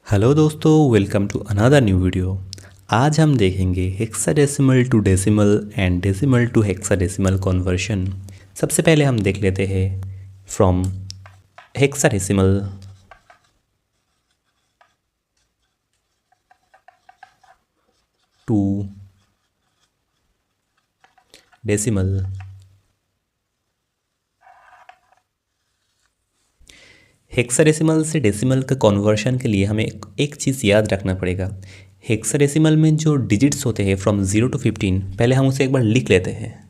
Hello दोस्तों, welcome to another new video. आज हम देखेंगे hexadecimal to decimal and decimal to hexadecimal conversion. सबसे पहले हम देख लेते हैं from hexadecimal to decimal. Hexadecimal से डेसिमल का कन्वर्शन के लिए हमें एक चीज़ याद रखना पड़ेगा। हेक्साडेसिमल में जो डिजिट्स होते हैं फ्रॉम 0 to 15, पहले हम उसे एक बार लिख लेते हैं।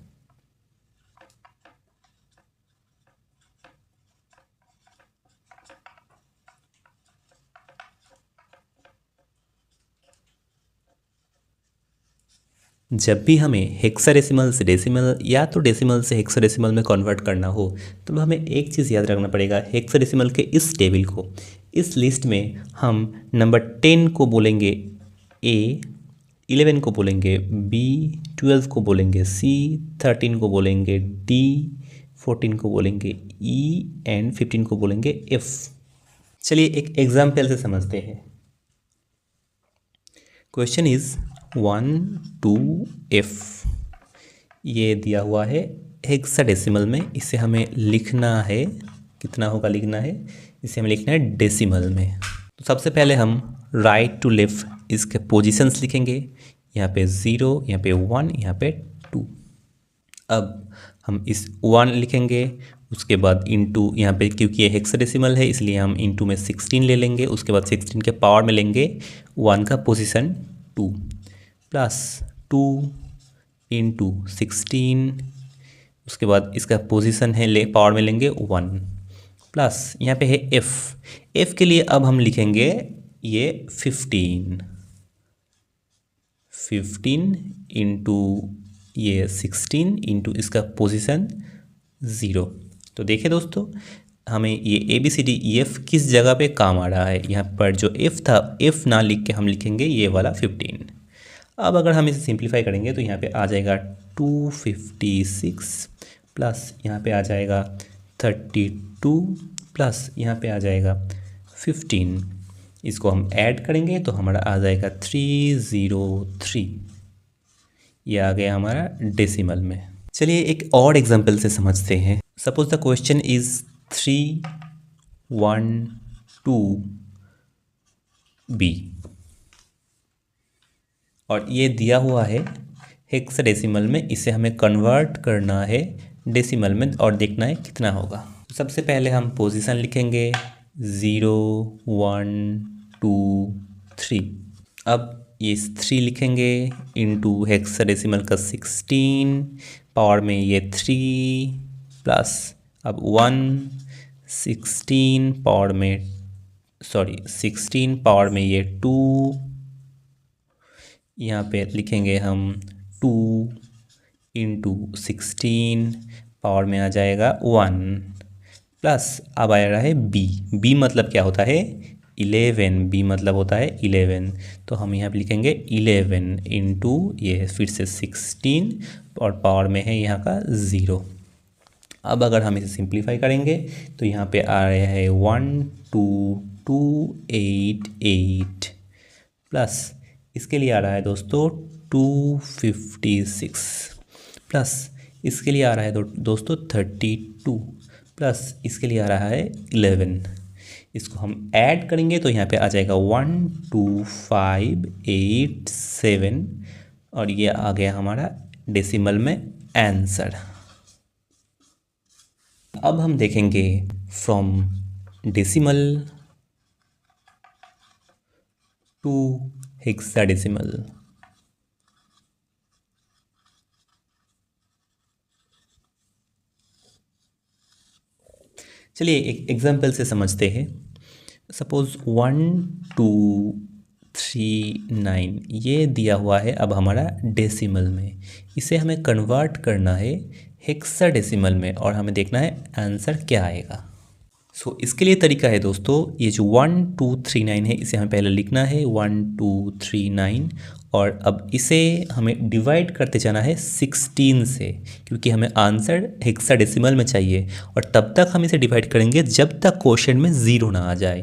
जब भी हमें हेक्साडेसिमल से डेसिमल या तो डेसिमल से हेक्साडेसिमल में कन्वर्ट करना हो तो हमें एक चीज़ याद रखना पड़ेगा। हेक्साडेसिमल के इस टेबल को, इस लिस्ट में हम नंबर 10 को बोलेंगे ए, 11 को बोलेंगे बी, 12 को बोलेंगे सी, 13 को बोलेंगे डी, 14 को बोलेंगे ई एंड 15 को बोलेंगे एफ। चलिए एक एग्जाम्पल से समझते हैं। Question is 1 2 F। ये दिया हुआ है हेक्साडेसिमल में, इसे हमें लिखना है, कितना होगा लिखना है, इसे हमें लिखना है डेसिमल में। तो सबसे पहले हम राइट टू लेफ्ट इसके पोजीशंस लिखेंगे। यहाँ पे 0, यहाँ पे 1, यहाँ पे 2। अब हम इस 1 लिखेंगे, उसके बाद इंटू, यहाँ पे क्योंकि ये हेक्साडेसिमल है इसलिए हम इंटू में 16 ले लेंगे, उसके बाद 16 के पावर में लेंगे 1 का पोजीशन 2 प्लस 2 इंटू 16, उसके बाद इसका पोजीशन है ले पावर में लेंगे 1 प्लस यहाँ पे है एफ के लिए अब हम लिखेंगे ये 15 इंटू ये 16 इंटू इसका पोजीशन 0। तो देखिए दोस्तों, हमें ये ABCDEF किस जगह पे काम आ रहा है। यहाँ पर जो F था, F ना लिख के हम लिखेंगे ये वाला 15। अब अगर हम इसे सिंप्लीफाई करेंगे तो यहाँ पे आ जाएगा 256 प्लस यहाँ पे आ जाएगा 32 प्लस यहाँ पे आ जाएगा 15। इसको हम ऐड करेंगे तो हमारा आ जाएगा 303। ये आ गया हमारा डेसिमल में। चलिए एक और एग्जांपल से समझते हैं। Suppose the question is 312B और ये दिया हुआ है हेक्साडेसिमल में, इसे हमें कन्वर्ट करना है डेसिमल में और देखना है कितना होगा। सबसे पहले हम पोजीशन लिखेंगे 0 1 2 3। अब ये 3 लिखेंगे इंटू हेक्साडेसिमल का 16 पावर में ये 3 प्लस अब 16 पावर में ये 2, यहाँ पे लिखेंगे हम 2 इंटू 16 पावर में आ जाएगा 1 प्लस अब आ रहा है बी मतलब क्या होता है 11, बी मतलब होता है 11। तो हम यहाँ पे लिखेंगे 11 इंटू ये फिर से 16 और पावर में है यहाँ का 0। अब अगर हम इसे सिंप्लीफाई करेंगे तो यहाँ पे आ रहा है 12288 प्लस इसके लिए आ रहा है दोस्तों 256 प्लस इसके लिए आ रहा है दोस्तों 32 प्लस इसके लिए आ रहा है 11। इसको हम ऐड करेंगे तो यहाँ पे आ जाएगा 12587 और ये आ गया हमारा डेसिमल में आंसर। अब हम देखेंगे फ्रॉम डेसिमल टू हेक्साडेसिमल। चलिए एक एग्जांपल से समझते हैं। सपोज 1239 ये दिया हुआ है अब हमारा डेसिमल में, इसे हमें कन्वर्ट करना है हेक्साडेसिमल में और हमें देखना है आंसर क्या आएगा। इसके लिए तरीका है दोस्तों, ये जो 1239 है इसे हमें पहले लिखना है 1239 और अब इसे हमें डिवाइड करते जाना है 16 से, क्योंकि हमें आंसर हेक्साडेसिमल में चाहिए और तब तक हम इसे डिवाइड करेंगे जब तक क्वेश्चन में 0 ना आ जाए।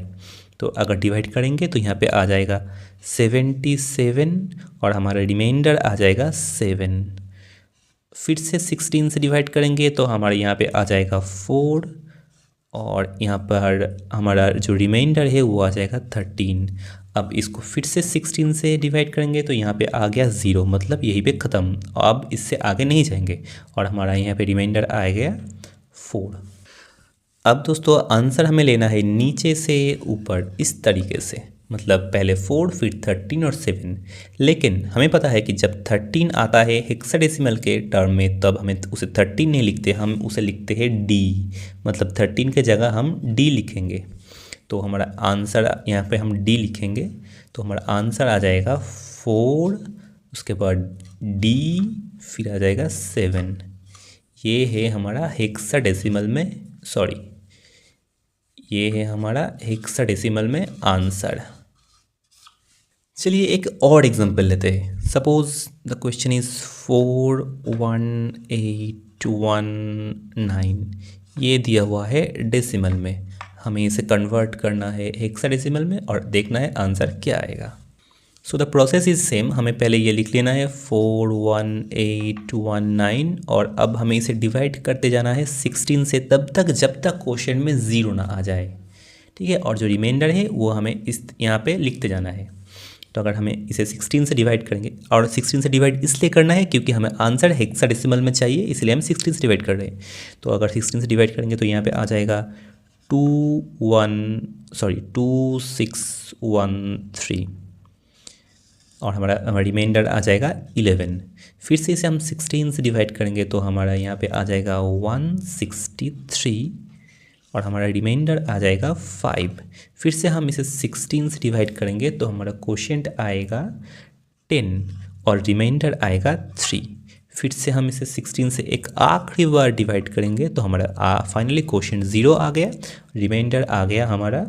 तो अगर डिवाइड करेंगे तो यहाँ पे आ जाएगा 77 और हमारा रिमाइंडर आ जाएगा 7। फिर से 16 से डिवाइड करेंगे तो हमारे यहाँ पे आ जाएगा 4 और यहाँ पर हमारा जो रिमाइंडर है वो आ जाएगा 13। अब इसको फिर से 16 से डिवाइड करेंगे तो यहाँ पे आ गया 0, मतलब यहीं पे ख़त्म। अब इससे आगे नहीं जाएंगे और हमारा यहाँ पे रिमाइंडर आ गया 4। अब दोस्तों आंसर हमें लेना है नीचे से ऊपर इस तरीके से, मतलब पहले 4 फिर 13 और 7। लेकिन हमें पता है कि जब 13 आता है हेक्साडेसिमल के टर्म में तब हमें उसे 13 नहीं लिखते, हम उसे लिखते हैं D, मतलब 13 के जगह हम D लिखेंगे। तो हमारा आंसर यहाँ पे हम D लिखेंगे तो हमारा आंसर आ जाएगा 4, उसके बाद D, फिर आ जाएगा 7। ये है हमारा हेक्साडेसिमल में, सॉरी ये है हमारा हेक्साडेसिमल में आंसर। चलिए एक और एग्जांपल लेते हैं। Suppose the question is 41819। ये दिया हुआ है डेसिमल में, हमें इसे कन्वर्ट करना है हेक्साडेसिमल में और देखना है आंसर क्या आएगा। So the process is same, हमें पहले ये लिख लेना है 41819 और अब हमें इसे डिवाइड करते जाना है 16 से तब तक जब तक क्वोशिएंट में 0 ना आ जाए, ठीक है। और जो रिमाइंडर है वो हमें इस यहाँ पे लिखते जाना है। तो अगर हमें इसे 16 से डिवाइड करेंगे, और 16 से डिवाइड इसलिए करना है क्योंकि हमें आंसर हेक्साडेसिमल में चाहिए, इसलिए हम 16 से डिवाइड कर रहे हैं। तो अगर 16 से डिवाइड करेंगे तो यहाँ पे आ जाएगा 2613 और हमारा रिमाइंडर आ जाएगा 11। फिर से इसे हम 16 से डिवाइड करेंगे तो हमारा यहाँ पे आ जाएगा 163 और हमारा रिमाइंडर आ जाएगा 5। फिर से हम इसे 16 से डिवाइड करेंगे तो हमारा क्वोशिएंट आएगा 10 और रिमाइंडर आएगा 3। फिर से हम इसे 16 से एक आखिरी बार डिवाइड करेंगे तो हमारा फाइनली क्वोशिएंट 0 आ गया, रिमाइंडर आ गया हमारा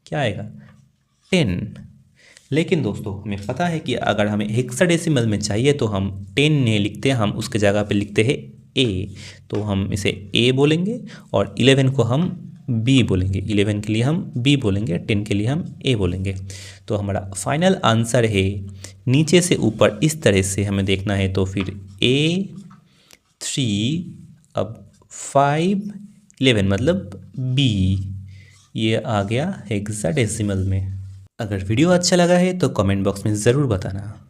क्या आएगा 10। लेकिन दोस्तों हमें पता है कि अगर हमें हेक्साडेसिमल में चाहिए तो हम 10 नहीं लिखते, हम उसके जगह पे लिखते हैं A। तो हम इसे A बोलेंगे और 11 को हम B बोलेंगे, 11 के लिए हम B बोलेंगे, 10 के लिए हम A बोलेंगे। तो हमारा फाइनल आंसर है नीचे से ऊपर इस तरह से हमें देखना है। तो फिर A 3, अब 5, 11 मतलब B, ये आ गया हेक्साडेसिमल में। अगर वीडियो अच्छा लगा है तो कमेंट बॉक्स में ज़रूर बताना।